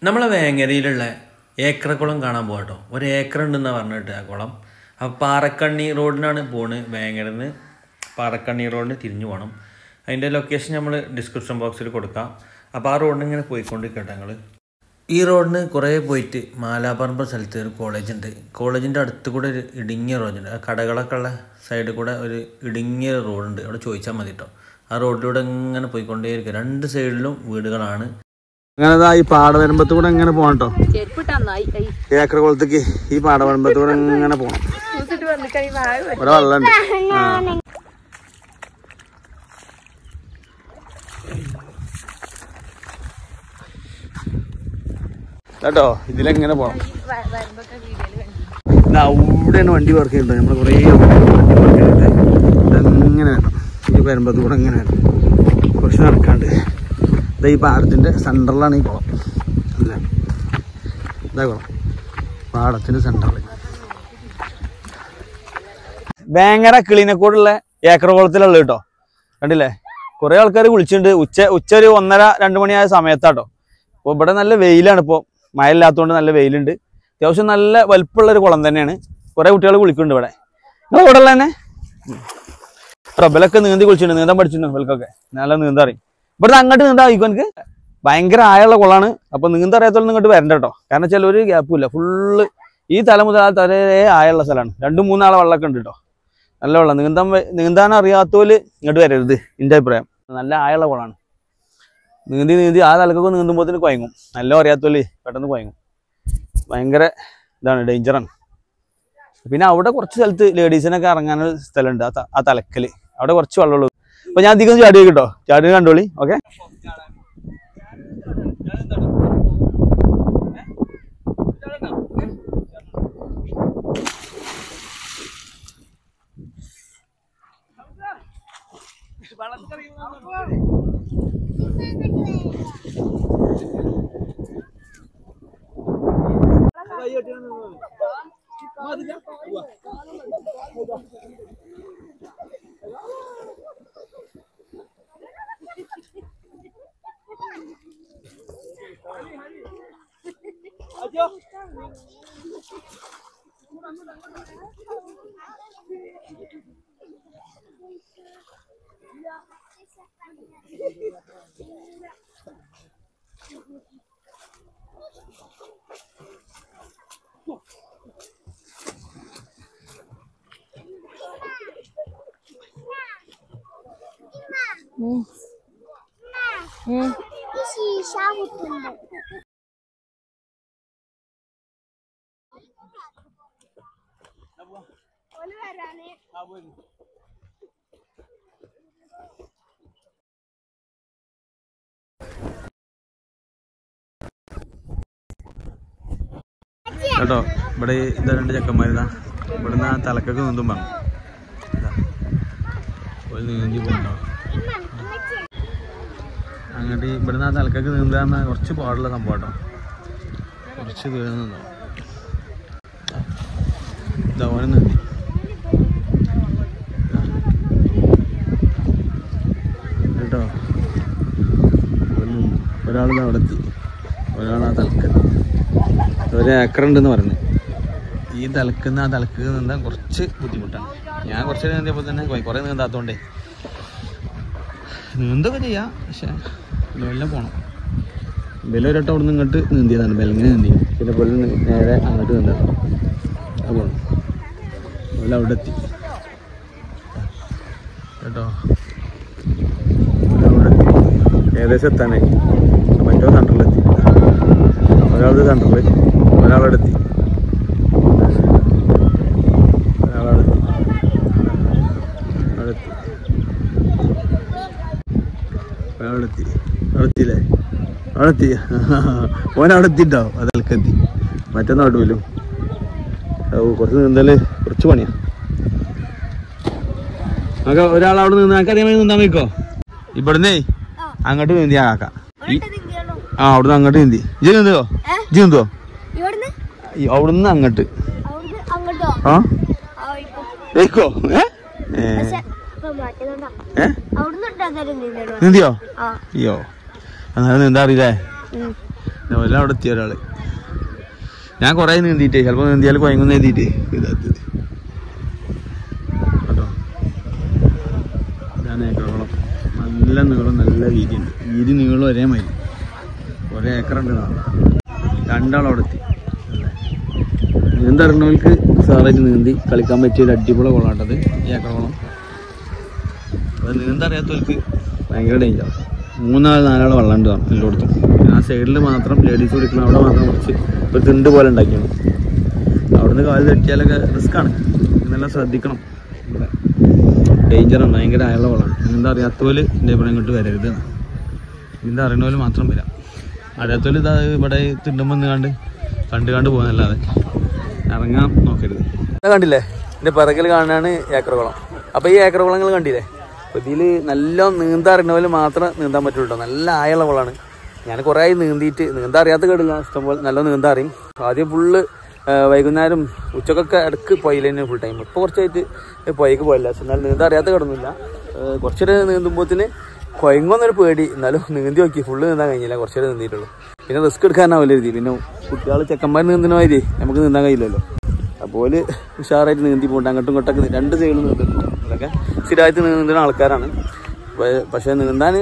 നമ്മളെ വേങ്ങരയിലുള്ള ഏക്കറക്കുളം കാണാൻ പോകട്ടോ. ഒരു ഏക്കർ ഉണ്ടെന്നാണ് പറഞ്ഞിട്ട് ആ കുളം. അപ്പോൾ പാറക്കണ്ണി റോഡിനാണ് പോണ്. വേങ്ങരയിൽ നിന്ന് പാറക്കണ്ണി റോഡിന് തിരിഞ്ഞു പോകണം. അതിൻ്റെ ലൊക്കേഷൻ നമ്മൾ ഡിസ്ക്രിപ്ഷൻ ബോക്സിൽ കൊടുക്കാം. അപ്പോൾ ആ റോഡിന് ഇങ്ങനെ പോയിക്കൊണ്ടിരിക്കട്ടെ ഞങ്ങൾ. ഈ റോഡിന് കുറേ പോയിട്ട് മാലാപ്പറമ്പ് സ്ഥലത്ത് ഒരു കോളേജുണ്ട്. കോളേജിൻ്റെ അടുത്ത് കൂടെ ഒരു ഇടുങ്ങിയ റോഡുണ്ട്. ആ കടകളൊക്കെ ഉള്ള സൈഡിൽ കൂടെ ഒരു ഇടുങ്ങിയ റോഡുണ്ട്. അവിടെ ചോദിച്ചാൽ മതി കേട്ടോ. ആ റോഡിലൂടെ ഇങ്ങനെ പോയിക്കൊണ്ടേയിരിക്കും. രണ്ട് സൈഡിലും വീടുകളാണ്. അങ്ങനെ ഈ പാടവരമ്പത്ത് കൂടെ ഇങ്ങനെ പോകണം കേട്ടോ. ഏക്കർ കുളത്തേക്ക് ഈ പാടവരമ്പത്ത് കൂടെ ഇങ്ങനെ പോകണം. ഒരു വെള്ളമുണ്ട് കേട്ടോ. ഇതിലെങ്ങനെ പോണം. അവിടെയാണ് വണ്ടി പാർക്ക് ചെയ്യുന്നത്. നമ്മൾ കുറേ വണ്ടി പാർക്ക് ചെയ്തിട്ട് ഇതെങ്ങനെ വേണം. ഈ വരമ്പത്ത് കൂടെ ഇങ്ങനെ വേണം. കുറച്ച് നടക്കാണ്ട് ഈ പാടത്തിൻ്റെ സെൻറ്ററിലാണ് ഈ കുളം അല്ലേ. ഇതാ കുളം, പാടത്തിൻ്റെ സെൻറ്ററിൽ. വേങ്ങര കിളിനക്കോടുള്ള ഏക്കർ കുളത്തിലുള്ള കേട്ടോ. കണ്ടില്ലേ, കുറേ ആൾക്കാർ വിളിച്ചിട്ടുണ്ട്. ഉച്ച ഒരു 1:30-2 മണിയായ സമയത്താട്ടോ. അപ്പോൾ ഇവിടെ നല്ല വെയിലാണ്. ഇപ്പോൾ മഴ ഇല്ലാത്തതുകൊണ്ട് നല്ല വെയിലുണ്ട്. അത്യാവശ്യം നല്ല വലുപ്പമുള്ളൊരു കുളം തന്നെയാണ്. കുറേ കുട്ടികൾ കുളിക്കുന്നുണ്ട് ഇവിടെ. നിങ്ങൾ ഇവിടെ ഉള്ള തന്നെ റബ്ബലൊക്കെ നീന്തി കുളിച്ചിട്ടുണ്ട്. നീന്താൻ പഠിച്ചിട്ടുണ്ട് ഇവൽക്കൊക്കെ. നല്ല നീന്താറി. ഇവിടുന്ന് അങ്ങോട്ട് നീന്താ ആയിക്കോ. എനിക്ക് ഭയങ്കര ആയുള്ള കുളമാണ്. അപ്പോൾ നീന്തറിയാത്തോളം ഇങ്ങോട്ട് വരണ്ട കേട്ടോ. കാരണം വെച്ചാൽ ഒരു ഗ്യാപ്പും ഇല്ല. ഫുള്ള് ഈ തല മുതൽ ആ തലേ ആയുള്ള സ്ഥലമാണ്. 2-3 ആളെ വെള്ളമൊക്കെ ഉണ്ട് കേട്ടോ. നല്ല വെള്ളം. നീന്താൻ അറിയാത്തവര് ഇങ്ങോട്ട് വരരുത്, എൻ്റെ അഭിപ്രായം. നല്ല ആയുള്ള കുളമാണ്. നീന്തി ആ തലക്കൊക്കെ നീന്തുമ്പോഴത്തേന് കുഴങ്ങും. നല്ല അറിയാത്തവര് പെട്ടെന്ന് കുഴങ്ങും. ഭയങ്കര ഇതാണ്, ഡേഞ്ചറാണ്. പിന്നെ അവിടെ കുറച്ച് സ്ഥലത്ത് ലേഡീസിനൊക്കെ ഇറങ്ങാനൊരു സ്ഥലമുണ്ട്. ആ തലക്കല് അവിടെ കുറച്ച് വെള്ളമുള്ളൂ. അപ്പൊ ഞാൻ അധികം ചാടി കേട്ടോ. ചാടി കണ്ടോളി. ഓക്കെ. കേട്ടോ, ഇവിടെ ഇതാ 2 ചെക്കന്മാരിതാ. ഇവിടുന്ന് ആ തലക്കൊക്കെ നീന്തും പറഞ്ഞു. നീന്തി പോകണ്ടോ അങ്ങോട്ട്. ഇവിടുന്ന് ആ തലക്കൊക്കെ നീന്താന്ന് കുറച്ച് പാടുള്ള സംഭവം കേട്ടോ. കുറച്ച് ദൂരം നിന്നോ ഇതോനെ നീന്തി. കേട്ടോ, ഒരാളിത് അവിടെ എത്തി. ഒരാൾ ആ തലക്ക് 1 ഏക്കറുണ്ടെന്ന് പറഞ്ഞു. ഈ തലക്കുന്ന ആ തലക്ക് നീന്താൻ കുറച്ച് ബുദ്ധിമുട്ടാണ്. ഞാൻ കുറച്ച് നീന്തിയപ്പോൾ തന്നെ കുറേ നീന്താത്തതുകൊണ്ടേ നീന്തൊക്കെ ചെയ്യാം. പക്ഷെ വെള്ളം പോകണം. ബലൊരട്ടം അവിടെ നിന്ന് ഇങ്ങോട്ട് നീന്തിയതാണ്. ബെലങ്ങനെ നീന്തി. പിന്നെ പോലെ നേരെ അങ്ങോട്ട് നീന്താം. അത് പോകണം. അതുപോലെ അവിടെ എത്തി കേട്ടോ. അവിടെ ഏകദേശം എത്താനായി. മറ്റോ സെൻറ്ററിലെത്തി. ഒരാളത് സെൻറ്ററിൽ, ഒരാളവിടെ എത്തി. അവിടെത്തിയില്ലേ? അവിടെത്തി. ഓനവിടെ എത്തിട്ടോ. അതിൽക്കെത്തി. മറ്റൊന്നും അവിടെ വരും. കുറച്ച് നീന്തല് കുറച്ച് പണിയാ. നമുക്ക് ഒരാളവിടെ നിന്ന് നമുക്ക് അതേമാതിരി നീന്താൻ വെക്കോ. ഇവിടുന്നേ അങ്ങോട്ട് നീന്തി ആക്കാം. അവിടുന്ന് അങ്ങോട്ട് നീന്തി. ഇജ് നീന്തോ? ഇജ് നീന്തോ? അവിടുന്ന് അങ്ങോട്ട്. ആ വെക്കോ. നീന്തിയോ? അയ്യോ, എന്നാലും നീന്താ അറിയില്ലേ? അവിടെ എത്തിയ ഒരാള്. ഞാൻ കുറേ നീന്തിയിട്ടേ ചിലപ്പോൾ നീന്തിയാൽ കുഴങ്ങുന്ന എഴുതിയിട്ട് ഇതാത്തത് കേട്ടോ. ഇതാണ് ഏക്കറോളം. നല്ല നീളം നല്ല വീതിയുണ്ട്. വീതി നീളം ഒരേ മതി. ഒരേ ഏക്കറുണ്ട്. രണ്ടാളവിടെ എത്തി. നീന്തറിഞ്ഞവർക്ക് സാറായിട്ട് നീന്തി കളിക്കാൻ പറ്റിയ ഒരു അടിപൊളി കുളമാട്ടത് ഈ ഏക്കറോളം. അത് നീന്തറിയാത്തവർക്ക് ഭയങ്കര ഡേഞ്ചർ. 3-4 വെള്ളം ഉണ്ട് എല്ലായിടത്തും. ആ സൈഡിൽ മാത്രം ലേഡീസ് കുടിക്കണം. അവിടെ മാത്രം കുറച്ച് ഒരു തിണ്ട് പോലെ ഉണ്ടാക്കിയാണ്. അവിടുന്ന് കാല് തെറ്റിയാലൊക്കെ റിസ്ക്കാണ്. ഇതെല്ലാം ശ്രദ്ധിക്കണം. ഇവിടെ ഡേഞ്ചറാണ്. ഭയങ്കര ആയുള്ള വെള്ളമാണ്. നീന്താ അറിയാത്തവര് എൻ്റെ ഇവിടെ ഇങ്ങോട്ട് വരരുത്. നീന്താ അറിയണവര് മാത്രം വരാം. അറിയാത്തവര് ഇതാ ഇവിടെ തിണ്ടുമ്പോൾ കണ്ട് പോകുന്നല്ലാതെ ഇറങ്ങാൻ നോക്കരുത്. കണ്ടില്ലേ എൻ്റെ പിറകിൽ കാണാനാണ് ഏക്കറകുളം. അപ്പോൾ ഈ ഏക്കറകുളങ്ങൾ കണ്ടില്ലേ? അപ്പോൾ ഇതിൽ നല്ല നീന്താറിയണവര് മാത്രം നീന്താൻ പറ്റുള്ളൂ കേട്ടോ. നല്ല ആയുള്ള വെള്ളമാണ്. ഞാൻ കുറേ ആയി നീന്തിയിട്ട്. നീന്താ അറിയാത്ത കേടില്ല, ഇഷ്ടംപോലെ നല്ല നീന്താ അറിയും. ആദ്യം ഫുള്ള് വൈകുന്നേരം ഉച്ചക്കൊക്കെ ഇടക്ക് പോയില്ല തന്നെ ഫുൾ ടൈം. ഇപ്പോൾ കുറച്ചായിട്ട് പോയിക്ക് പോയില്ല. എന്നാൽ നീന്താ അറിയാത്ത കിടന്നില്ല. കുറച്ചൊരു നീന്തുമ്പോഴത്തിന് കുഴങ്ങുന്നൊരു പേടി. എന്നാലും നീന്തി നോക്കി. ഫുള്ള് നീന്താൻ കഴിഞ്ഞില്ല, കുറച്ചേരം നീന്തിയിട്ടുള്ളൂ. പിന്നെ റിസ്ക് എടുക്കാനാവില്ല രീതി. പിന്നെ കുട്ടികൾ ചെക്കന്മാർ നീന്തുന്ന മാതിരി നമുക്ക് നീന്താൻ കഴിയില്ലല്ലോ. അതുപോലെ ഉഷാറായിട്ട് നീന്തി പോകണ്ട. അങ്ങോട്ടും ഇങ്ങോട്ടൊക്കെ 2 സൈഡിൽ നീന്തുന്നു. അതൊക്കെ സ്ഥിരമായിട്ട് നീന്തുന്ന ആൾക്കാരാണ്. പക്ഷേ നീന്താൻ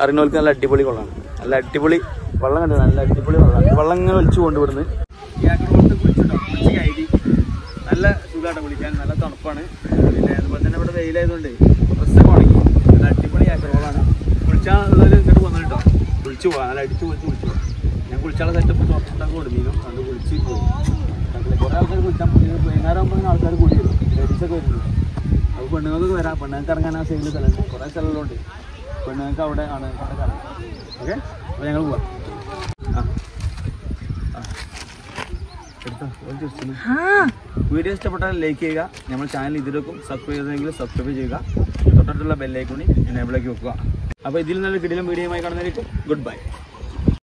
അറിയുന്നവർക്ക് നല്ല അടിപൊളി വെള്ളമാണ്. നല്ല അടിപൊളി വെള്ളം കണ്ടത്. നല്ല അടിപൊളി വെള്ളം. വെള്ളം ഇങ്ങനെ ഒലിച്ചു കൊണ്ടുവിടുന്നത്. ഈ ഏക്കറോളത്ത് കുളിച്ചിട്ടോ, കുളിച്ച് കയറി നല്ല സുഖമായിട്ട് കുളിക്കാൻ. നല്ല തണുപ്പാണ്. പിന്നെ അതുപോലെ തന്നെ ഇവിടെ വെയിലായതുകൊണ്ട് ഡ്രസ്സൊക്കെ ഉണങ്ങി. നല്ല അടിപൊളി ഏക്കറോളാണ്. കുളിച്ചാലുള്ളൊരു ഇങ്ങോട്ട് വന്നിട്ടോ കുളിച്ച് പോകാം. നല്ല അടിച്ച് കുളിച്ച് പോകാം. ഞാൻ കുളിച്ചാലുള്ള സെറ്റപ്പ് തുറന്നിട്ടൊക്കെ കൊടുമീനും അത് കുളിച്ച് പോകും. കുറേ ആൾക്കാർ കുളിച്ചാൽ വൈകുന്നേരം ആകുമ്പോൾ ആൾക്കാർ കൂടി വരും. ലേഡീസൊക്കെ വരുന്നു. അപ്പോൾ പെണ്ണുങ്ങൾക്ക് വരാം. പെണ്ണുങ്ങൾക്ക് ഇറങ്ങാൻ ആ സൈഡിൽ സ്ഥലമുണ്ട്. കുറേ സ്ഥലങ്ങളുണ്ട്. പെണ്ണുങ്ങൾക്ക് അവിടെ ആണ് അവിടെ കറങ്ങാം. ഓക്കെ, അപ്പോൾ ഞങ്ങൾ പോവാം. വീഡിയോ ഇഷ്ടപ്പെട്ടാൽ ലൈക്ക് ചെയ്യുക. നമ്മൾ ചാനൽ ഇതിലേക്കും സബ്സ്ക്രൈബ് ചെയ്തെങ്കിൽ സബ്സ്ക്രൈബ് ചെയ്യുക. തൊട്ടടുത്തുള്ള ബെല്ലൈക്കോണി എനേബിളാക്കി വെക്കുക. അപ്പോൾ ഇതിൽ നല്ല കിടിലം വീഡിയോയുമായി കാണുന്നതായിരിക്കും. Good bye.